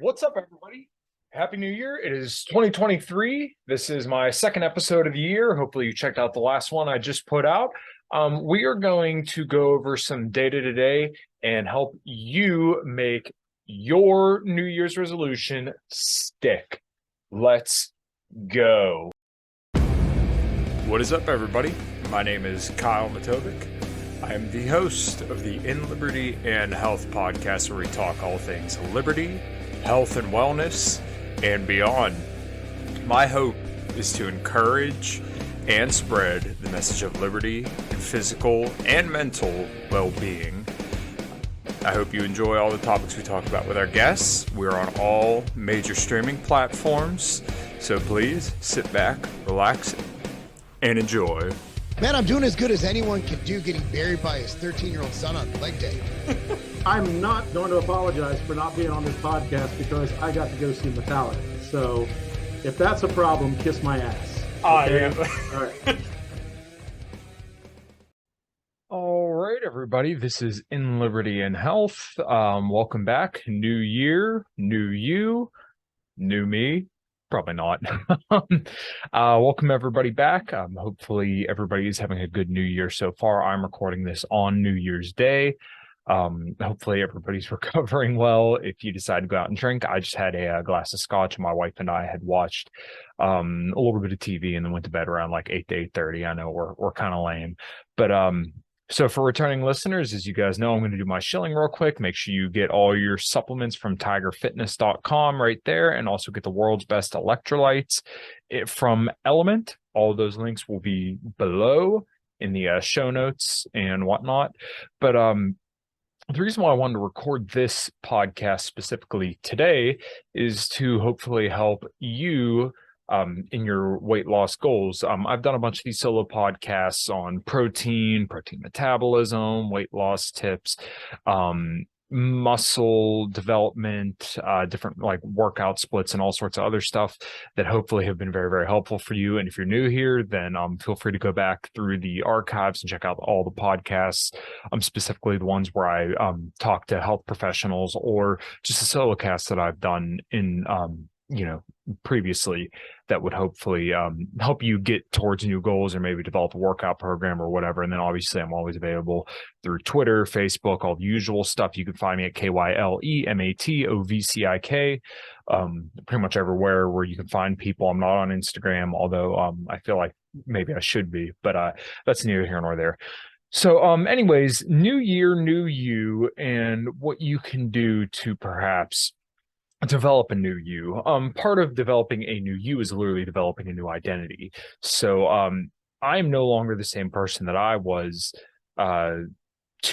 What's up, everybody? Happy New Year. It is 2023. This is my second episode of the year. Hopefully you checked out the last one I just put out. We are going to go over some data today and help you make your New Year's resolution stick. Let's go. What is up, everybody? My name is Kyle Matovcik. I am the host of the In Liberty and Health podcast, where we talk all things liberty, health and wellness, and beyond. My hope is to encourage and spread the message of liberty and physical and mental well-being. I hope you enjoy all the topics we talk about with our guests. We're on all major streaming platforms, so please sit back, relax, and enjoy. Man, I'm doing as good as anyone can do getting buried by his 13-year-old son on leg day. I'm not going to apologize for not being on this podcast because I got to go see Metallica. So if that's a problem, kiss my ass. Okay? All right. All right, everybody. This is In Liberty and Health. Welcome back. New year, new you, new me. Probably not. Welcome everybody back. Hopefully everybody is having a good New Year so far. I'm recording this on New Year's Day. Hopefully everybody's recovering well. If you decide to go out and drink, I just had a glass of scotch. My wife and I had watched a little bit of TV and then went to bed around like 8 to 8:30. I know we're kind of lame, but so for returning listeners, as you guys know, I'm going to do my shilling real quick. Make sure you get all your supplements from tigerfitness.com right there, and also get the world's best electrolytes from LMNT. All of those links will be below in the show notes and whatnot. But the reason why I wanted to record this podcast specifically today is to hopefully help you in your weight loss goals. I've done a bunch of these solo podcasts on protein metabolism, weight loss tips, muscle development, different like workout splits and all sorts of other stuff that hopefully have been very, very helpful for you. And if you're new here, then feel free to go back through the archives and check out all the podcasts, specifically the ones where I talk to health professionals, or just a solo cast that I've done in previously that would hopefully help you get towards new goals, or maybe develop a workout program or whatever. And then obviously I'm always available through Twitter, Facebook, all the usual stuff. You can find me at KYLEMATOVCIK, pretty much everywhere where you can find people. I'm not on Instagram, although I feel like maybe I should be, but that's neither here nor there. So anyways, new year, new you, and what you can do to perhaps develop a new you. Part of developing a new you is literally developing a new identity. So I am no longer the same person that I was 2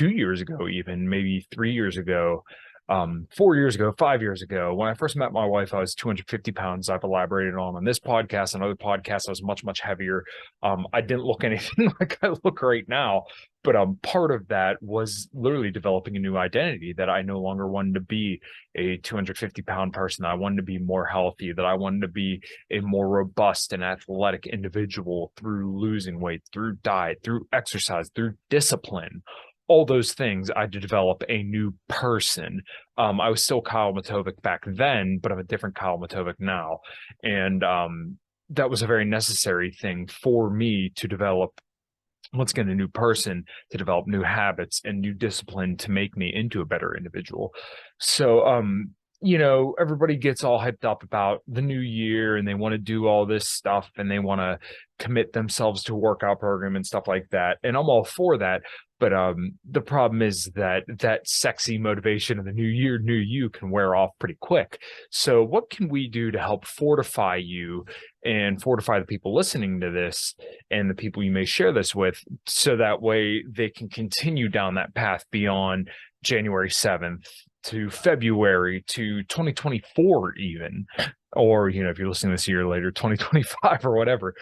years ago, even maybe 3 years ago, 4 years ago, 5 years ago. When I first met my wife, I was 250 pounds. I've elaborated on this podcast and other podcasts. I was much, much heavier. I didn't look anything like I look right now. But part of that was literally developing a new identity, that I no longer wanted to be a 250-pound person. That I wanted to be more healthy, that I wanted to be a more robust and athletic individual through losing weight, through diet, through exercise, through discipline. All those things, I had to develop a new person. I was still Kyle Matovcik back then, but I'm a different Kyle Matovcik now. And that was a very necessary thing for me to develop. Let's get a new person, to develop new habits and new discipline to make me into a better individual. So, everybody gets all hyped up about the new year and they want to do all this stuff and they want to commit themselves to a workout program and stuff like that. And I'm all for that. But the problem is that sexy motivation of the new year, new you can wear off pretty quick. So what can we do to help fortify you and fortify the people listening to this and the people you may share this with, so that way they can continue down that path beyond January 7th to February to 2024 even, or, if you're listening this year later, 2025 or whatever.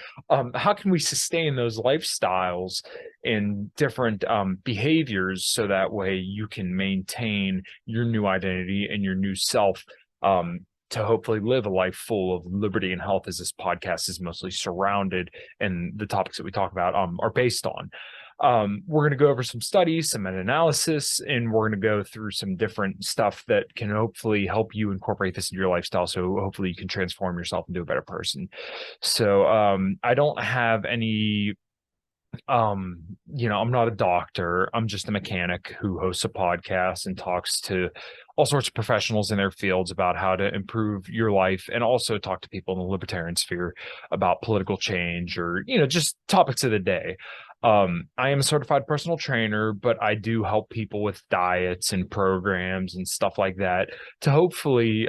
How can we sustain those lifestyles and different behaviors so that way you can maintain your new identity and your new self, to hopefully live a life full of liberty and health, as this podcast is mostly surrounded and the topics that we talk about are based on. We're going to go over some studies, some meta-analysis, and we're going to go through some different stuff that can hopefully help you incorporate this into your lifestyle. So hopefully you can transform yourself into a better person. So I don't have any I'm not a doctor. I'm just a mechanic who hosts a podcast and talks to all sorts of professionals in their fields about how to improve your life, and also talk to people in the libertarian sphere about political change or just topics of the day. I am a certified personal trainer, but I do help people with diets and programs and stuff like that to hopefully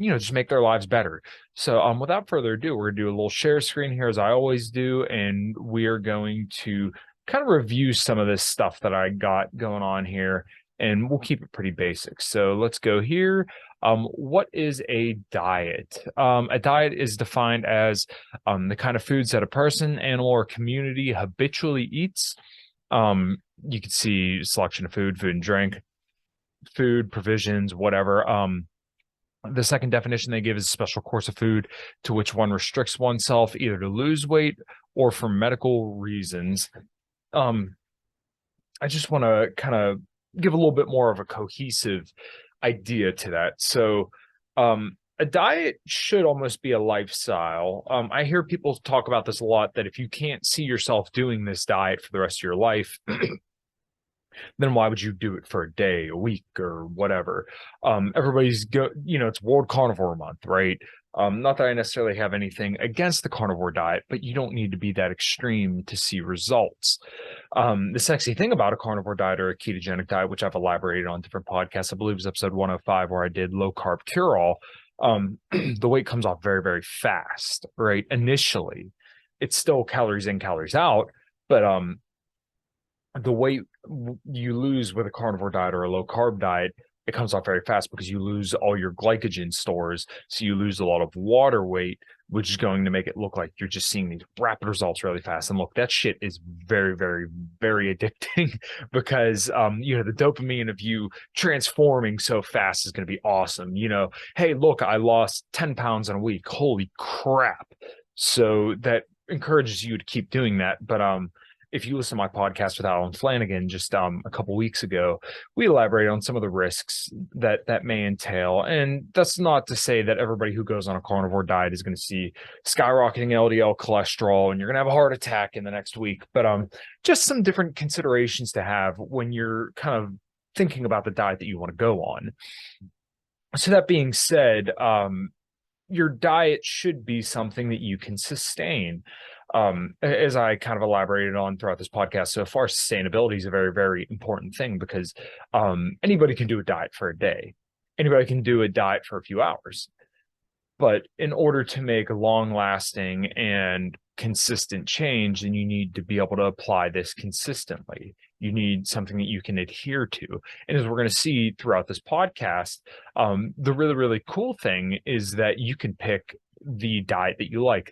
just make their lives better. So without further ado, we're gonna do a little share screen here as I always do, and we are going to kind of review some of this stuff that I got going on here, and we'll keep it pretty basic. So let's go here. What is a diet? A diet is defined as the kind of foods that a person, animal, or community habitually eats. You can see selection of food and drink, food, provisions, whatever. The second definition they give is a special course of food to which one restricts oneself either to lose weight or for medical reasons. I just want to kind of give a little bit more of a cohesive idea to that. So a diet should almost be a lifestyle. I hear people talk about this a lot, that if you can't see yourself doing this diet for the rest of your life, then why would you do it for a day, a week, or whatever? It's World Carnivore Month, right? Not that I necessarily have anything against the carnivore diet, but you don't need to be that extreme to see results. The sexy thing about a carnivore diet or a ketogenic diet, which I've elaborated on different podcasts, I believe it was episode 105 where I did low carb cure all. The weight comes off very, very fast, right? Initially, it's still calories in, calories out, but the weight you lose with a carnivore diet or a low carb diet, it comes off very fast because you lose all your glycogen stores. So you lose a lot of water weight, which is going to make it look like you're just seeing these rapid results really fast. And look, that shit is very, very, very addicting because, the dopamine of you transforming so fast is going to be awesome. Hey, look, I lost 10 pounds in a week. Holy crap. So that encourages you to keep doing that. But, if you listen to my podcast with Alan Flanagan just a couple weeks ago, we elaborate on some of the risks that may entail. And that's not to say that everybody who goes on a carnivore diet is going to see skyrocketing LDL cholesterol and you're going to have a heart attack in the next week. But just some different considerations to have when you're kind of thinking about the diet that you want to go on. So that being said, your diet should be something that you can sustain. As I kind of elaborated on throughout this podcast so far, sustainability is a very, very important thing because anybody can do a diet for a day. Anybody can do a diet for a few hours. But in order to make long-lasting and consistent change, then you need to be able to apply this consistently. You need something that you can adhere to. And as we're going to see throughout this podcast, the really, really cool thing is that you can pick the diet that you like,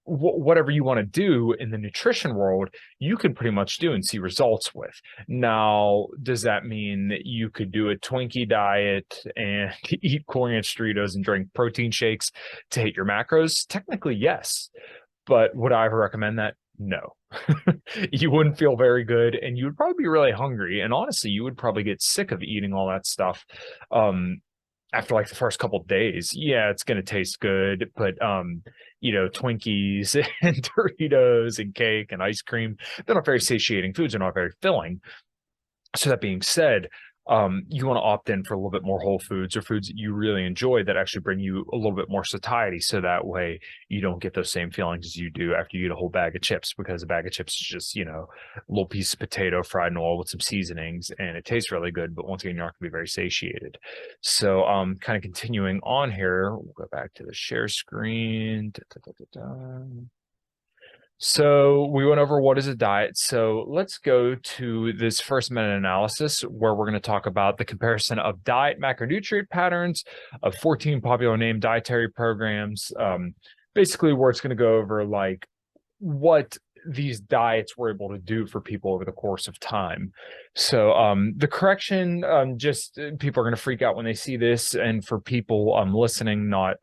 whatever you want to do in the nutrition world, you can pretty much do and see results with. Now, does that mean that you could do a Twinkie diet and eat Corn Ranch Doritos and drink protein shakes to hit your macros? Technically, yes. But would I ever recommend that? No. You wouldn't feel very good, and you would probably be really hungry. And honestly, you would probably get sick of eating all that stuff. After like the first couple of days. Yeah, it's going to taste good, but Twinkies and Doritos and cake and ice cream, they're not very satiating foods. They're not very filling. So that being said, you want to opt in for a little bit more whole foods or foods that you really enjoy that actually bring you a little bit more satiety. So that way you don't get those same feelings as you do after you eat a whole bag of chips, because a bag of chips is just, a little piece of potato fried in oil with some seasonings, and it tastes really good. But once again, you're not going to be very satiated. So kind of continuing on here, we'll go back to the share screen. So we went over what is a diet. So let's go to this first meta-analysis where we're going to talk about the comparison of diet macronutrient patterns of 14 popular named dietary programs. Basically where it's going to go over like what these diets were able to do for people over the course of time. So the correction, just people are going to freak out when they see this. And for people listening, not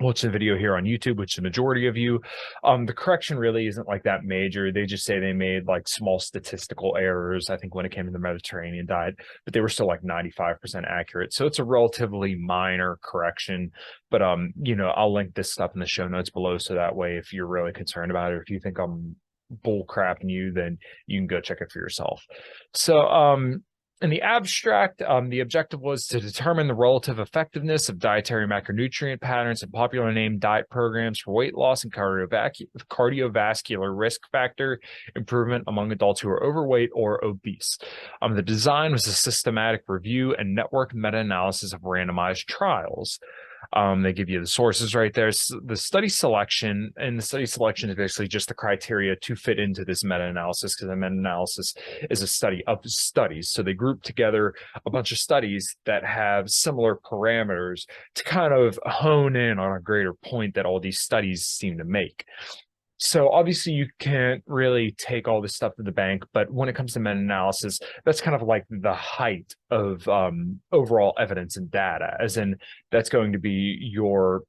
watch the video here on YouTube, which the majority of you, the correction really isn't like that major. They just say they made like small statistical errors, I think, when it came to the Mediterranean diet, but they were still like 95% accurate. So it's a relatively minor correction. But you know, I'll link this stuff in the show notes below, so that way if you're really concerned about it, if you think I'm bull crapping you, then you can go check it for yourself. So in the abstract, the objective was to determine the relative effectiveness of dietary macronutrient patterns and popular name diet programs for weight loss and cardiovascular risk factor improvement among adults who are overweight or obese. The design was a systematic review and network meta-analysis of randomized trials. They give you the sources right there. The study selection, and the study selection is basically just the criteria to fit into this meta-analysis, because a meta-analysis is a study of studies. So they group together a bunch of studies that have similar parameters to kind of hone in on a greater point that all these studies seem to make. So obviously you can't really take all this stuff to the bank, but when it comes to meta-analysis, that's kind of like the height of overall evidence and data, as in that's going to be your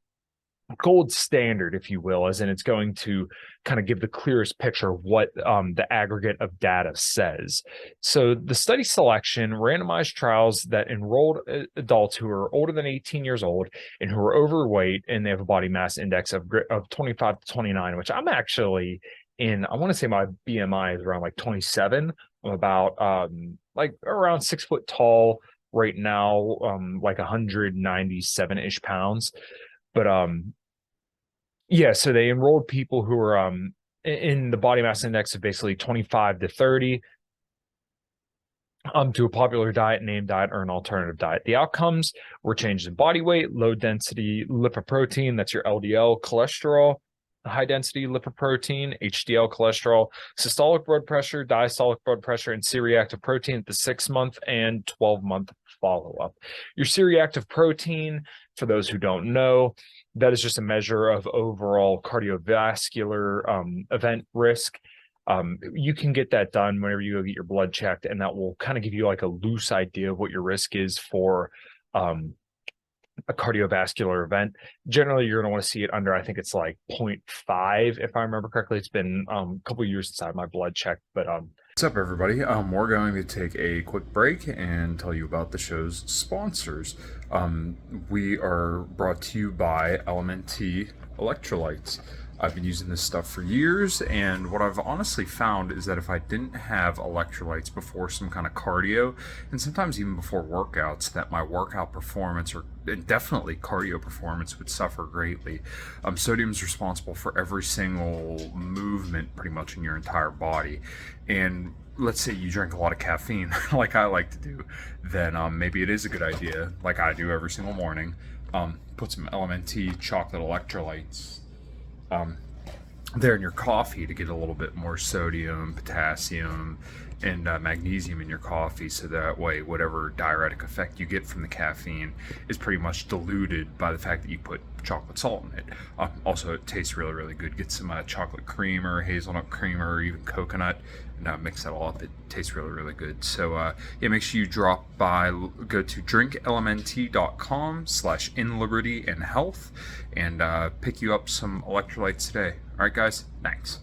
gold standard, if you will, as in it's going to kind of give the clearest picture of what the aggregate of data says. So the study selection randomized trials that enrolled adults who are older than 18 years old and who are overweight, and they have a body mass index of 25 to 29, which I'm actually in. I want to say my BMI is around like 27. I'm about like around 6 foot tall right now, like 197-ish pounds. But yeah, so they enrolled people who were in the body mass index of basically 25 to 30 to a popular diet, name diet, or an alternative diet. The outcomes were changes in body weight, low density lipoprotein, that's your LDL, cholesterol, high density lipoprotein, HDL cholesterol, systolic blood pressure, diastolic blood pressure, and C-reactive protein at the 6-month and 12-month follow-up. Your C-reactive protein, for those who don't know, that is just a measure of overall cardiovascular event risk. You can get that done whenever you go get your blood checked, and that will kind of give you like a loose idea of what your risk is for a cardiovascular event. Generally, you're going to want to see it under, I think it's like 0.5, if I remember correctly. It's been a couple of years since I had my blood checked, but What's up, everybody? We're going to take a quick break and tell you about the show's sponsors. We are brought to you by LMNT electrolytes. I've been using this stuff for years, and what I've honestly found is that if I didn't have electrolytes before some kind of cardio, and sometimes even before workouts, that my workout performance, or definitely cardio performance, would suffer greatly. Sodium is responsible for every single movement pretty much in your entire body, and let's say you drink a lot of caffeine like I like to do, then maybe it is a good idea, like I do every single morning, put some LMNT chocolate electrolytes there in your coffee to get a little bit more sodium, potassium, and magnesium in your coffee, so that way whatever diuretic effect you get from the caffeine is pretty much diluted by the fact that you put chocolate salt in it. Also, it tastes really, really good. Get some chocolate cream or hazelnut cream or even coconut, and mix that all up. It tastes really, really good. So yeah, make sure you drop by, go to drinklmnt.com/inlibertyandhealth and pick you up some electrolytes today. All right, guys, thanks.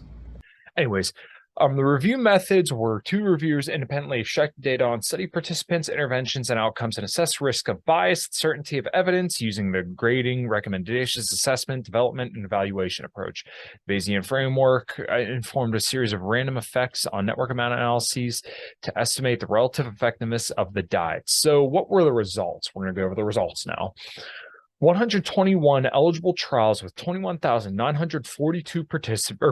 Anyways, the review methods were 2 reviewers independently extracted data on study participants, interventions, and outcomes, and assess risk of bias, certainty of evidence using the grading, recommendations, assessment, development, and evaluation approach. The Bayesian framework informed a series of random effects on network amount analyses to estimate the relative effectiveness of the diet. So what were the results? We're going to go over the results now. 121 eligible trials with 21,942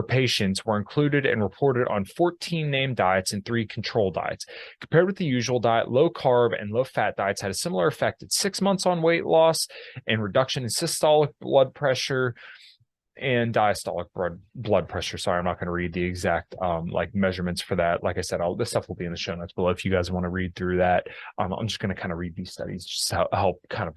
patients were included and reported on 14 named diets and 3 control diets. Compared with the usual diet, low carb and low fat diets had a similar effect at 6 months on weight loss and reduction in systolic blood pressure and diastolic blood pressure. Sorry, I'm not going to read the exact like measurements for that. Like I said, all this stuff will be in the show notes below if you guys want to read through that. I'm just going to kind of read these studies just to help kind of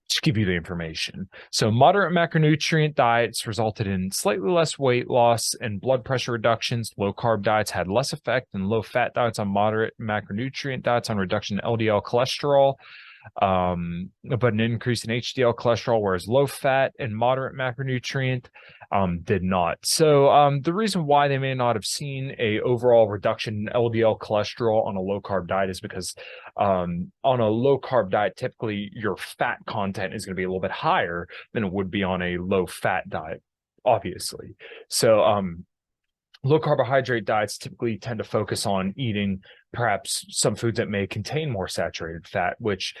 just give you the information. So moderate macronutrient diets resulted in slightly less weight loss and blood pressure reductions. Low carb diets had less effect than low fat diets on moderate macronutrient diets on reduction in LDL cholesterol. but an increase in HDL cholesterol, whereas low fat and moderate macronutrient did not. So the reason why they may not have seen a overall reduction in LDL cholesterol on a low carb diet is because on a low carb diet, typically your fat content is going to be a little bit higher than it would be on a low fat diet, obviously. So low carbohydrate diets typically tend to focus on eating perhaps some foods that may contain more saturated fat, which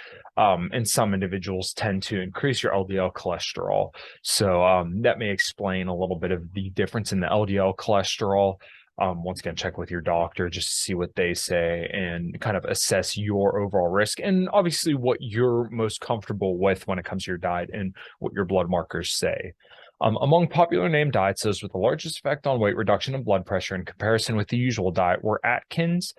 in some individuals tend to increase your LDL cholesterol. So that may explain a little bit of the difference in the LDL cholesterol. Once again, check with your doctor just to see what they say and kind of assess your overall risk and obviously what you're most comfortable with when it comes to your diet and what your blood markers say. Among popular name diets, those with the largest effect on weight reduction and blood pressure in comparison with the usual diet were Atkins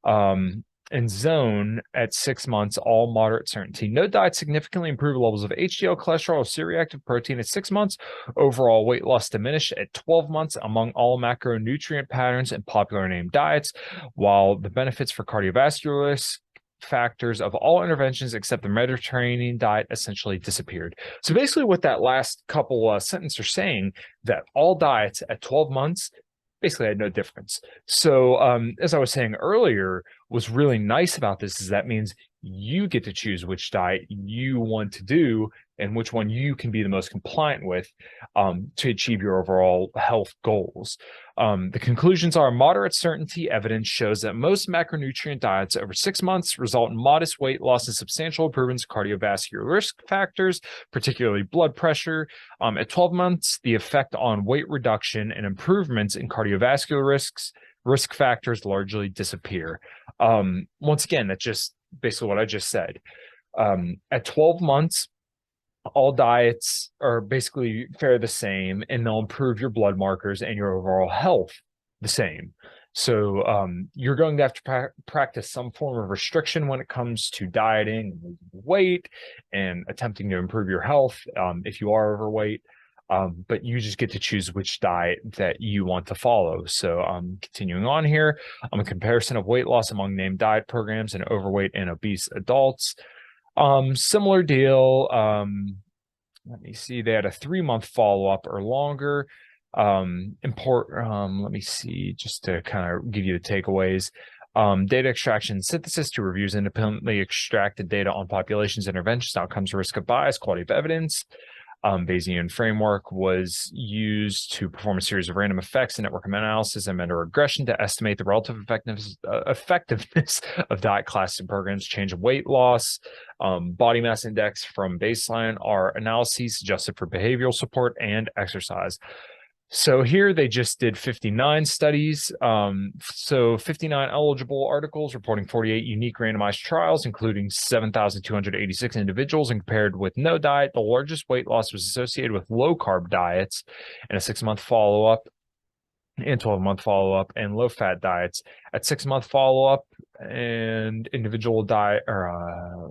and Zone at 6 months, all moderate certainty. No diet significantly improved levels of HDL cholesterol or C-reactive protein at 6 months. Overall weight loss diminished at 12 months among all macronutrient patterns and popular name diets, while the benefits for cardiovascular risk factors of all interventions except the Mediterranean diet essentially disappeared. So basically what that last couple sentences are saying, that all diets at 12 months basically had no difference. So as I was saying earlier, what's really nice about this is that means you get to choose which diet you want to do and which one you can be the most compliant with to achieve your overall health goals. The conclusions are moderate certainty evidence shows that most macronutrient diets over 6 months result in modest weight loss and substantial improvements in cardiovascular risk factors, particularly blood pressure. At 12 months, the effect on weight reduction and improvements in cardiovascular risk factors largely disappear. Once again, that's just basically what I just said. At 12 months, all diets are basically fare the same and they'll improve your blood markers and your overall health the same. So you're going to have to practice some form of restriction when it comes to dieting, weight, and attempting to improve your health if you are overweight. But you just get to choose which diet that you want to follow. So continuing on here, a comparison of weight loss among named diet programs in overweight and obese adults. Similar deal. Let me see. They had a 3-month follow-up or longer. Let me see, just to kind of give you the takeaways. Data extraction and synthesis to reviews independently extracted data on populations, interventions, outcomes, risk of bias, quality of evidence. Bayesian framework was used to perform a series of random effects and network analysis and meta-regression to estimate the relative effectiveness of diet classes and programs, change of weight loss, body mass index from baseline are analyses adjusted for behavioral support and exercise. So here they just did 59 studies. So 59 eligible articles reporting 48 unique randomized trials, including 7,286 individuals, and compared with no diet. The largest weight loss was associated with low carb diets and a 6-month follow-up and 12-month follow-up, and low-fat diets at 6-month follow-up and individual diet,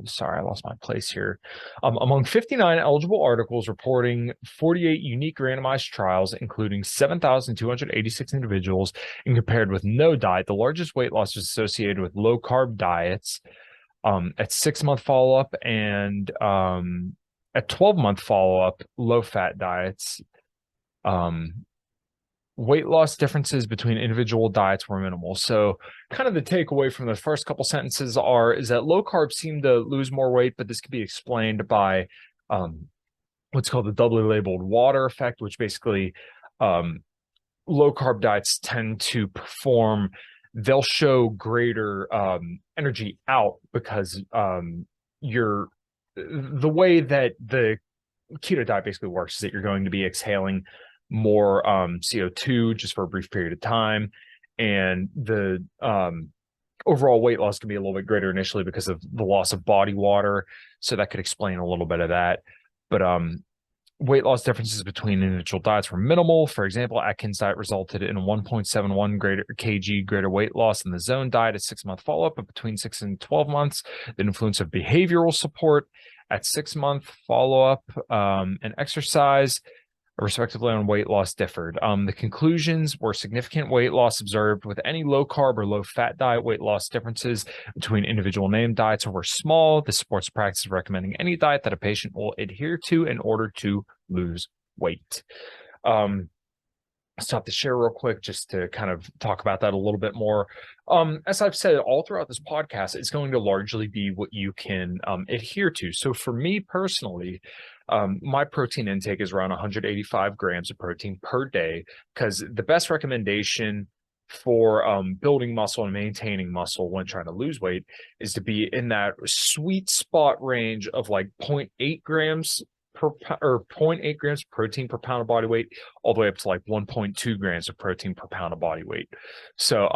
sorry, I lost my place here. Among 59 eligible articles reporting 48 unique randomized trials, including 7,286 individuals, and compared with no diet, the largest weight loss was associated with low-carb diets at 6-month follow-up and at 12-month follow-up, low-fat diets. Weight loss differences between individual diets were minimal. So kind of the takeaway from the first couple sentences is that low carb seemed to lose more weight, but this could be explained by what's called the doubly labeled water effect, which basically low carb diets tend to perform, they'll show greater energy out because the way that the keto diet basically works is that you're going to be exhaling more CO2 just for a brief period of time, and the overall weight loss can be a little bit greater initially because of the loss of body water, so that could explain a little bit of that. But weight loss differences between individual diets were minimal. For example, Atkins diet resulted in 1.71 kg greater weight loss than the Zone diet at 6-month follow-up, but between 6 and 12 months, the influence of behavioral support at 6-month follow-up and exercise respectively on weight loss differed. The conclusions were significant weight loss observed with any low carb or low fat diet. Weight loss differences between individual named diets were small. This supports the practice of recommending any diet that a patient will adhere to in order to lose weight. Stop the share real quick just to kind of talk about that a little bit more. As I've said all throughout this podcast, it's going to largely be what you can adhere to. So for me personally, my protein intake is around 185 grams of protein per day, because the best recommendation for building muscle and maintaining muscle when trying to lose weight is to be in that sweet spot range of like 0.8 grams or 0.8 grams of protein per pound of body weight, all the way up to like 1.2 grams of protein per pound of body weight. So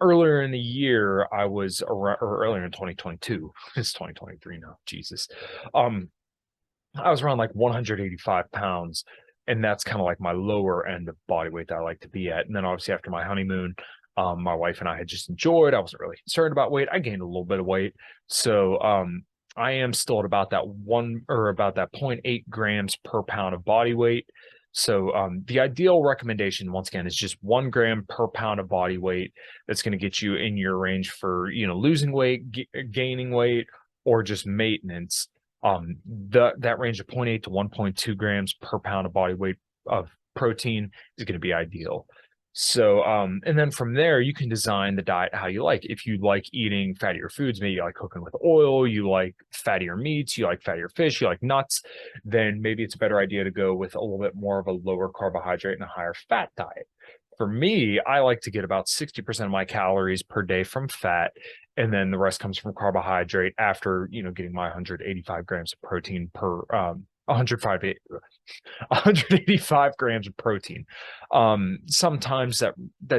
earlier in the year, I was around, or earlier in 2022, it's 2023 now, Jesus. I was around like 185 pounds, and that's kind of like my lower end of body weight that I like to be at. And then obviously after my honeymoon, my wife and I had just enjoyed. I wasn't really concerned about weight. I gained a little bit of weight. So I am still at about that 0.8 grams per pound of body weight. So the ideal recommendation, once again, is just 1 gram per pound of body weight. That's going to get you in your range for, losing weight, gaining weight, or just maintenance. That range of 0.8 to 1.2 grams per pound of body weight of protein is going to be ideal. So, and then from there, you can design the diet how you like. If you like eating fattier foods, maybe you like cooking with oil, you like fattier meats, you like fattier fish, you like nuts, then maybe it's a better idea to go with a little bit more of a lower carbohydrate and a higher fat diet. For me, I like to get about 60% of my calories per day from fat, and then the rest comes from carbohydrate after, getting my 185 grams of protein per 185 grams of protein. Sometimes that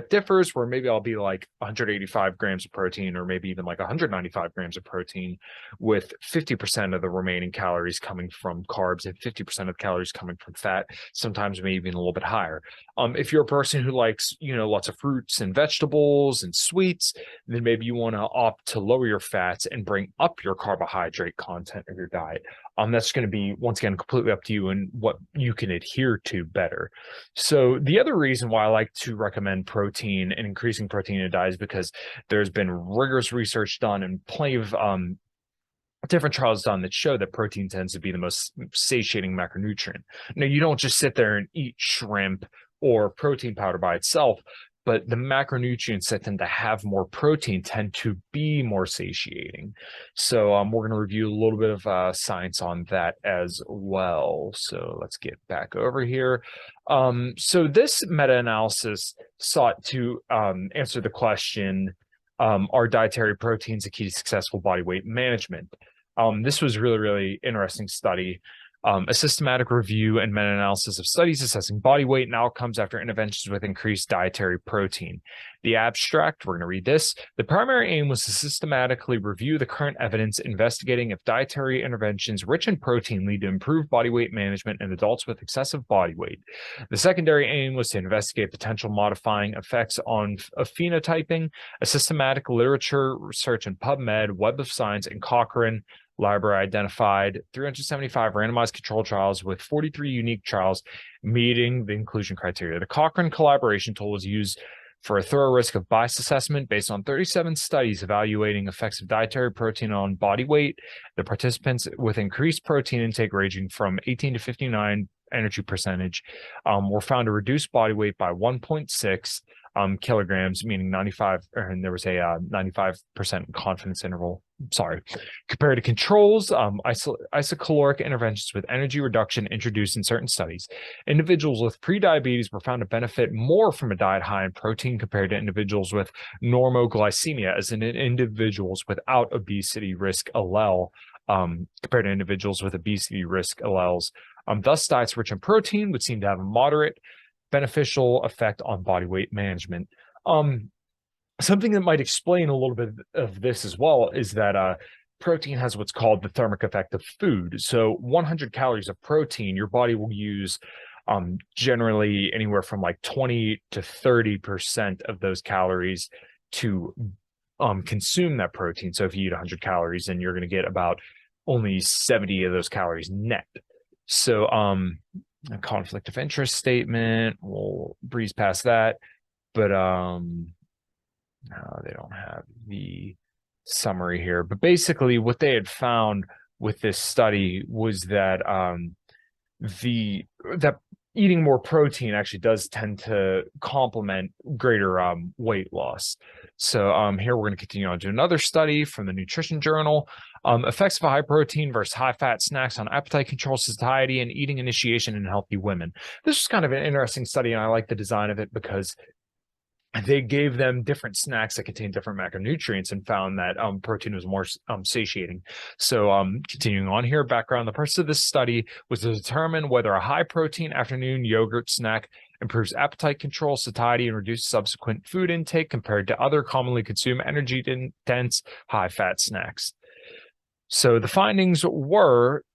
differs, where maybe I'll be like 185 grams of protein, or maybe even like 195 grams of protein, with 50% of the remaining calories coming from carbs and 50% of the calories coming from fat, sometimes maybe even a little bit higher. If you're a person who likes, lots of fruits and vegetables and sweets, then maybe you want to opt to lower your fats and bring up your carbohydrate content of your diet. That's going to be, once again, completely up to you and what you can adhere to better. So the other reason why I like to recommend protein and increasing protein in a diet is because there's been rigorous research done and plenty of different trials done that show that protein tends to be the most satiating macronutrient. Now, you don't just sit there and eat shrimp or protein powder by itself, but the macronutrients that tend to have more protein tend to be more satiating. So we're going to review a little bit of science on that as well. So let's get back over here. So this meta-analysis sought to answer the question, are dietary proteins a key to successful body weight management? This was really, really interesting study. A systematic review and meta-analysis of studies assessing body weight and outcomes after interventions with increased dietary protein. The abstract, we're going to read this. The primary aim was to systematically review the current evidence, investigating if dietary interventions rich in protein lead to improved body weight management in adults with excessive body weight. The secondary aim was to investigate potential modifying effects of phenotyping. A systematic literature research in PubMed, Web of Science, and Cochrane Library identified 375 randomized control trials with 43 unique trials meeting the inclusion criteria. The Cochrane collaboration tool was used for a thorough risk of bias assessment based on 37 studies evaluating effects of dietary protein on body weight. The participants with increased protein intake ranging from 18 to 59 energy percentage were found to reduce body weight by 1.6 kilograms, meaning 95, and there was a 95% confidence interval. Sorry, compared to controls, isocaloric interventions with energy reduction introduced in certain studies. Individuals with prediabetes were found to benefit more from a diet high in protein compared to individuals with normoglycemia, as in individuals without obesity risk allele, compared to individuals with obesity risk alleles. Thus, diets rich in protein would seem to have a moderate beneficial effect on body weight management. Something that might explain a little bit of this as well is that protein has what's called the thermic effect of food. So 100 calories of protein, your body will use generally anywhere from like 20 to 30% of those calories to consume that protein. So if you eat 100 calories, then you're going to get about only 70 of those calories net. So a conflict of interest statement. We'll breeze past that. But no, they don't have the summary here. But basically, what they had found with this study was that that eating more protein actually does tend to complement greater weight loss. So here we're going to continue on to another study from the Nutrition Journal. Effects of high protein versus high fat snacks on appetite control, satiety, and eating initiation in healthy women. This was kind of an interesting study, and I like the design of it because they gave them different snacks that contain different macronutrients and found that protein was more satiating. So continuing on here, background, the purpose of this study was to determine whether a high protein afternoon yogurt snack improves appetite control, satiety, and reduces subsequent food intake compared to other commonly consumed energy dense high fat snacks. So the findings were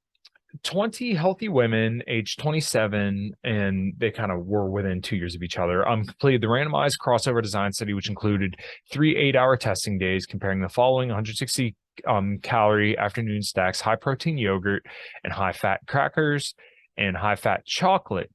20 healthy women aged 27, and they kind of were within 2 years of each other, completed the randomized crossover design study, which included 3 8-hour testing days comparing the following 160 calorie afternoon stacks: high protein yogurt and high fat crackers and high fat chocolate.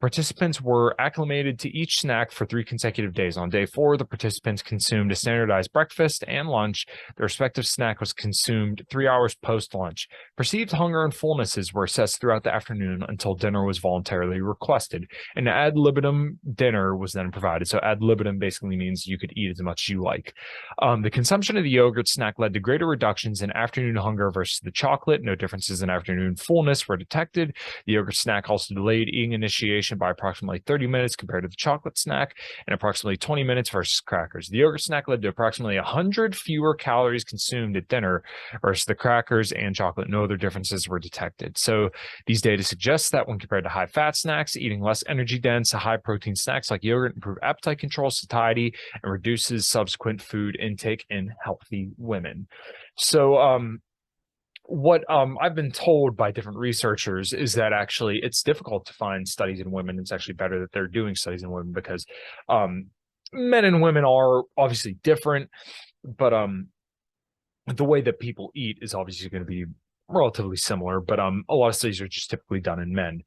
Participants were acclimated to each snack for 3 consecutive days. On day 4, the participants consumed a standardized breakfast and lunch. The respective snack was consumed 3 hours post-lunch. Perceived hunger and fullnesses were assessed throughout the afternoon until dinner was voluntarily requested. An ad libitum dinner was then provided. So ad libitum basically means you could eat as much as you like. The consumption of the yogurt snack led to greater reductions in afternoon hunger versus the chocolate. No differences in afternoon fullness were detected. The yogurt snack also delayed eating initiation by approximately 30 minutes compared to the chocolate snack, and approximately 20 minutes versus crackers. The yogurt snack led to approximately 100 fewer calories consumed at dinner versus the crackers and chocolate. No other differences were detected. So these data suggest that when compared to high fat snacks, eating less energy dense, high protein snacks like yogurt improve appetite control, satiety, and reduces subsequent food intake in healthy women. So what I've been told by different researchers is that actually it's difficult to find studies in women. It's actually better that they're doing studies in women because men and women are obviously different, but the way that people eat is obviously going to be relatively similar, but a lot of studies are just typically done in men.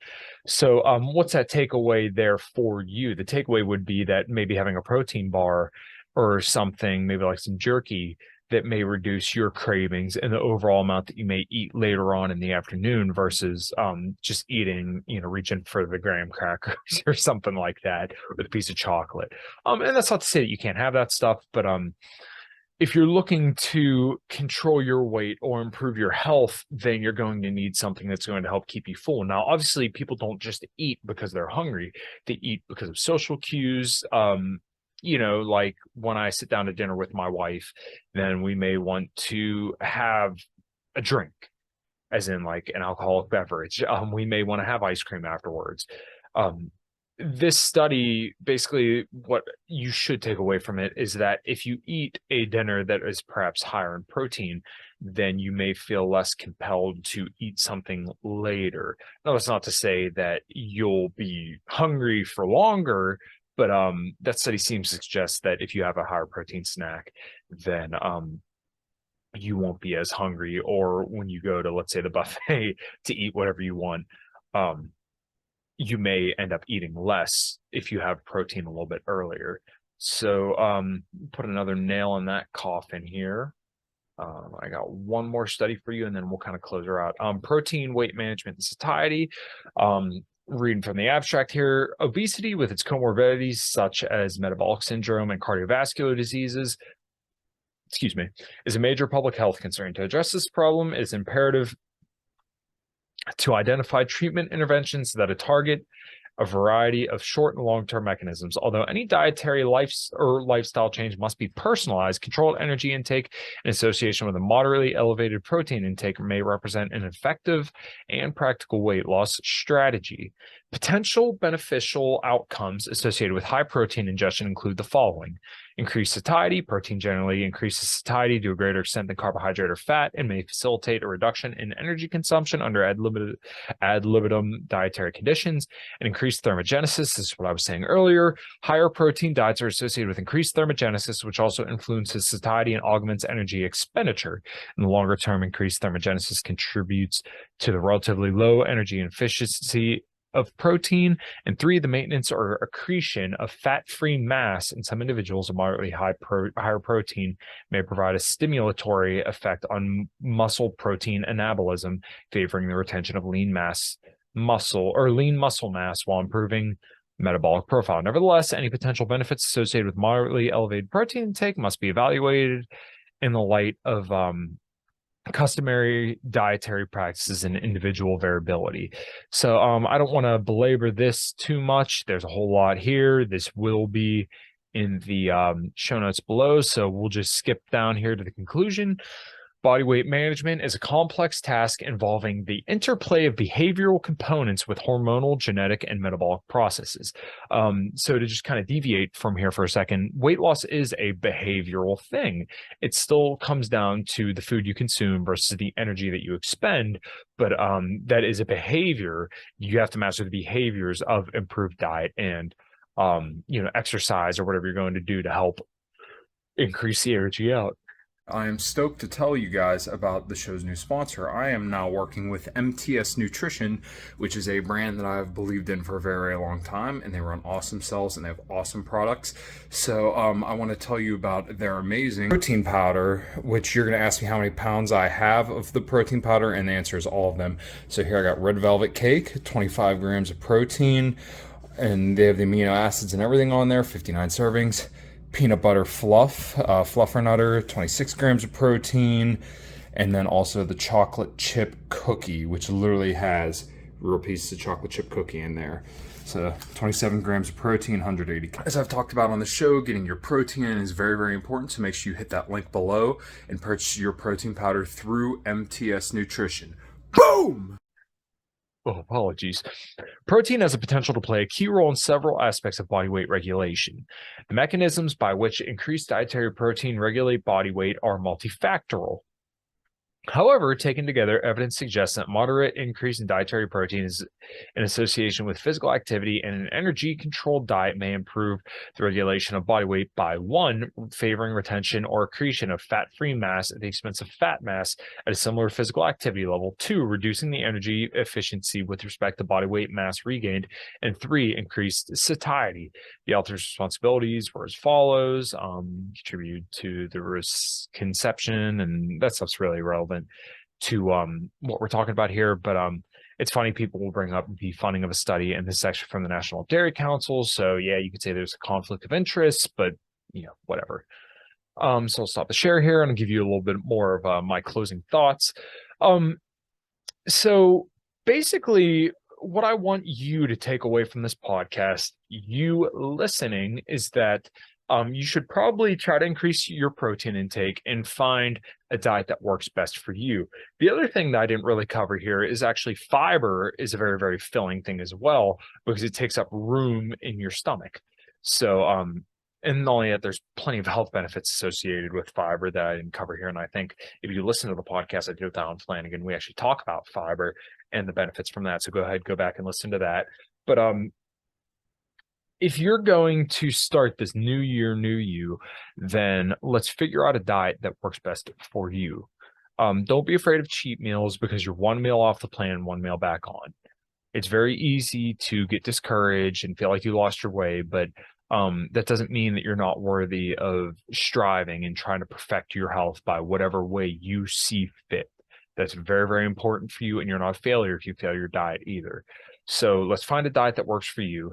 So what's that takeaway there for you? The takeaway would be that maybe having a protein bar or something, maybe like some jerky, that may reduce your cravings and the overall amount that you may eat later on in the afternoon versus just eating, reaching for the graham crackers or something like that with a piece of chocolate. And that's not to say that you can't have that stuff, but if you're looking to control your weight or improve your health, then you're going to need something that's going to help keep you full. Now, obviously, people don't just eat because they're hungry. They eat because of social cues. Like when I sit down to dinner with my wife, then we may want to have a drink, as in like an alcoholic beverage. We may want to have ice cream afterwards. This study, basically what you should take away from it is that if you eat a dinner that is perhaps higher in protein, then you may feel less compelled to eat something later. Now, that's not to say that you'll be hungry for longer, but that study seems to suggest that if you have a higher protein snack, then you won't be as hungry. Or when you go to, let's say, the buffet to eat whatever you want, you may end up eating less if you have protein a little bit earlier. So put another nail in that coffin here. I got one more study for you, and then we'll kind of close her out. Protein, weight management, and satiety. Reading from the abstract here, obesity with its comorbidities such as metabolic syndrome and cardiovascular diseases, is a major public health concern. To address this problem, it is imperative to identify treatment interventions that target a variety of short and long-term mechanisms. Although any dietary lifestyle change must be personalized, controlled energy intake in association with a moderately elevated protein intake may represent an effective and practical weight loss strategy. Potential beneficial outcomes associated with high protein ingestion include the following: increased satiety. Protein generally increases satiety to a greater extent than carbohydrate or fat and may facilitate a reduction in energy consumption under ad libitum dietary conditions. And increased thermogenesis, this is what I was saying earlier. Higher protein diets are associated with increased thermogenesis, which also influences satiety and augments energy expenditure. In the longer term, increased thermogenesis contributes to the relatively low energy efficiency of protein, and 3, the maintenance or accretion of fat-free mass in some individuals of moderately higher protein may provide a stimulatory effect on muscle protein anabolism, favoring the retention of lean muscle mass while improving metabolic profile. Nevertheless, any potential benefits associated with moderately elevated protein intake must be evaluated in the light of customary dietary practices and individual variability. So I don't want to belabor this too much. There's a whole lot here. This will be in the show notes below, so we'll just skip down here to the conclusion. Body weight management is a complex task involving the interplay of behavioral components with hormonal, genetic, and metabolic processes. So to just kind of deviate from here for a second, weight loss is a behavioral thing. It still comes down to the food you consume versus the energy that you expend, but that is a behavior. You have to master the behaviors of improved diet and exercise or whatever you're going to do to help increase the energy out. I am stoked to tell you guys about the show's new sponsor. I am now working with MTS Nutrition, which is a brand that I've believed in for a very long time, and they run awesome cells and they have awesome products. So I want to tell you about their amazing protein powder, which you're going to ask me how many pounds I have of the protein powder, and the answer is all of them. So here I got red velvet cake, 25 grams of protein, and they have the amino acids and everything on there, 59 servings. Peanut butter fluff, Fluffernutter, 26 grams of protein, and then also the chocolate chip cookie, which literally has real pieces of chocolate chip cookie in there. So 27 grams of protein, 180. As I've talked about on the show, getting your protein in is very, very important. So make sure you hit that link below and purchase your protein powder through MTS Nutrition. Boom! Oh, apologies. Protein has a potential to play a key role in several aspects of body weight regulation. The mechanisms by which increased dietary protein regulate body weight are multifactorial. However, taken together, evidence suggests that moderate increase in dietary protein is in association with physical activity, and an energy-controlled diet may improve the regulation of body weight by 1, favoring retention or accretion of fat-free mass at the expense of fat mass at a similar physical activity level, 2, reducing the energy efficiency with respect to body weight mass regained, and 3, increased satiety. The author's responsibilities were as follows: contribute to the conception, and that stuff's really relevant to what we're talking about here, but it's funny, people will bring up the funding of a study in this section from the National Dairy Council. So yeah, you could say there's a conflict of interest, but whatever. So I'll stop the share here and I'll give you a little bit more of my closing thoughts. So basically, what I want you to take away from this podcast, you listening, is that you should probably try to increase your protein intake and find a diet that works best for you. The other thing that I didn't really cover here is actually fiber is a very, very filling thing as well, because it takes up room in your stomach. So, and not only that, there's plenty of health benefits associated with fiber that I didn't cover here. And I think if you listen to the podcast I did with Alan Flanagan, we actually talk about fiber and the benefits from that. So go ahead, go back and listen to that. But if you're going to start this new year, new you, then let's figure out a diet that works best for you. Don't be afraid of cheat meals, because you're one meal off the plan, one meal back on. It's very easy to get discouraged and feel like you lost your way, but that doesn't mean that you're not worthy of striving and trying to perfect your health by whatever way you see fit. That's very, very important for you, and you're not a failure if you fail your diet either. So let's find a diet that works for you.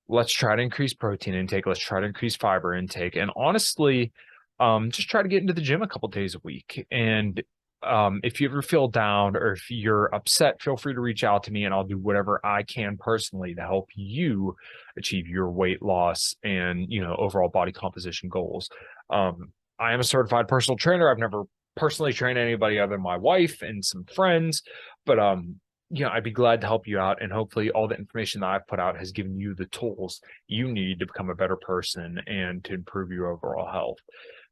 Let's try to increase protein intake. Let's try to increase fiber intake. And honestly, just try to get into the gym a couple days a week. And if you ever feel down or if you're upset, feel free to reach out to me and I'll do whatever I can personally to help you achieve your weight loss and, overall body composition goals. I am a certified personal trainer. I've never personally trained anybody other than my wife and some friends, but I'd be glad to help you out, and hopefully all the information that I've put out has given you the tools you need to become a better person and to improve your overall health.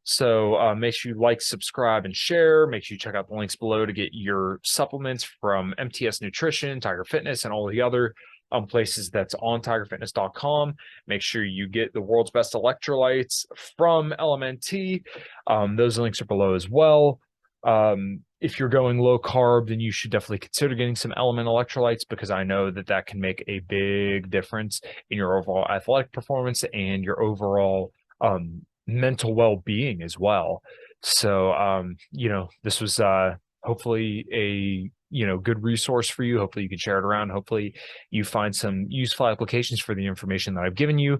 So make sure you like, subscribe, and share. Make sure you check out the links below to get your supplements from MTS Nutrition, Tiger Fitness, and all the other places that's on tigerfitness.com. Make sure you get the world's best electrolytes from LMNT. Those links are below as well. If you're going low carb, then you should definitely consider getting some element electrolytes, because I know that that can make a big difference in your overall athletic performance and your overall mental well-being as well. So, this was hopefully a good resource for you. Hopefully you can share it around. Hopefully you find some useful applications for the information that I've given you.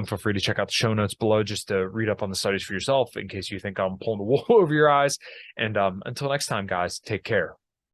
Feel free to check out the show notes below just to read up on the studies for yourself in case you think I'm pulling the wool over your eyes. And until next time, guys, take care.